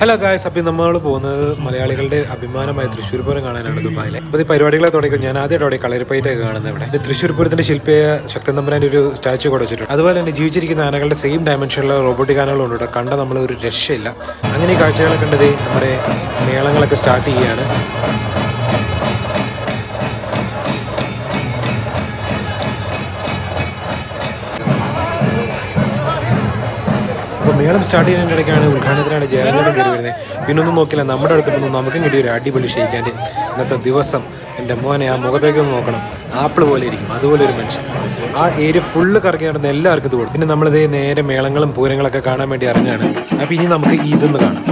Hello guys, അപ്പോൾ നമ്മൾ പോകുന്നത് മലയാളികളുടെ അഭിമാനമായ തൃശ്ശൂർ പൂരം കാണാനാണ് ദുബായിലെ. അപ്പോൾ ഈ പരിപാടികളെ തുടങ്ങി ഞാൻ ആദ്യമായിട്ട് കളരിപ്പയറ്റൊക്കെ കാണുന്നത് ഇവിടെ. തൃശ്ശൂർ പൂരത്തിന്റെ ശില്പിയായ ശക്തൻ തമ്പുരാന്റെ ഒരു സ്റ്റാച്ചു കൂടെ വെച്ചിട്ടുണ്ട്. അതുപോലെ തന്നെ ജീവിച്ചിരിക്കുന്ന ആനകളുടെ സെയിം ഡയമെൻഷനിലുള്ള റോബോട്ടിക് ആനകളുണ്ട്. കണ്ട നമ്മൾ ഒരു രക്ഷയില്ല. അങ്ങനെ ഈ കാഴ്ചകളൊക്കെ കണ്ടത് നമ്മുടെ മേളങ്ങളൊക്കെ സ്റ്റാർട്ട് ചെയ്യുകയാണ്. അപ്പോൾ മേളം സ്റ്റാർട്ട് ചെയ്യുന്നതിൻ്റെ ഇടയ്ക്കാണ് ഉദ്ഘാടനത്തിനാണ് ജയലളിത കയറി വരുന്നത്. പിന്നൊന്നും നോക്കില്ല, നമ്മുടെ അടുത്തൊന്നും നമുക്കും കിട്ടിയ ഒരു അടിപൊളി ക്ഷയിക്കാൻ്റെ ഇന്നത്തെ ദിവസം. എൻ്റെ മോനെ ആ മുഖത്തേക്കൊന്ന് നോക്കണം, ആപ്പിൾ പോലെ ഇരിക്കും, അതുപോലെ ഒരു മനുഷ്യൻ. ആ ഏരിയ ഫുള്ള് കറക്കി നടന്ന് എല്ലാവർക്കും ഇത് കൊടുക്കും. പിന്നെ നമ്മളിത് നേരെ മേളങ്ങളും പൂരങ്ങളൊക്കെ കാണാൻ വേണ്ടി ഇറങ്ങുകയാണ്. അപ്പോൾ ഇനി നമുക്ക് ഇതൊന്ന് കാണാം.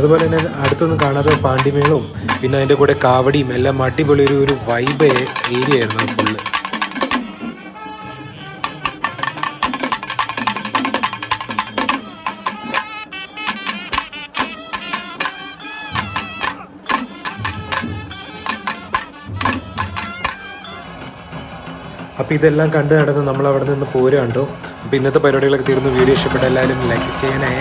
അതുപോലെ തന്നെ അടുത്തൊന്നും കാണാതെ പാണ്ടിമേളവും പിന്നെ അതിൻ്റെ കൂടെ കാവടിയും എല്ലാം അടിപൊളി ഒരു വൈബ് ഏരിയ ആയിരുന്നു ഫുള്ള്. അപ്പോൾ ഇതെല്ലാം കണ്ടു നടന്ന് നമ്മൾ അവിടെ നിന്ന് പോരുകയുണ്ടോ. അപ്പോൾ ഇന്നത്തെ പരിപാടികളൊക്കെ തീർന്നു. വീഡിയോ ഇഷ്ടപ്പെട്ട എല്ലാവരും ലൈക്ക് ചെയ്യണേ.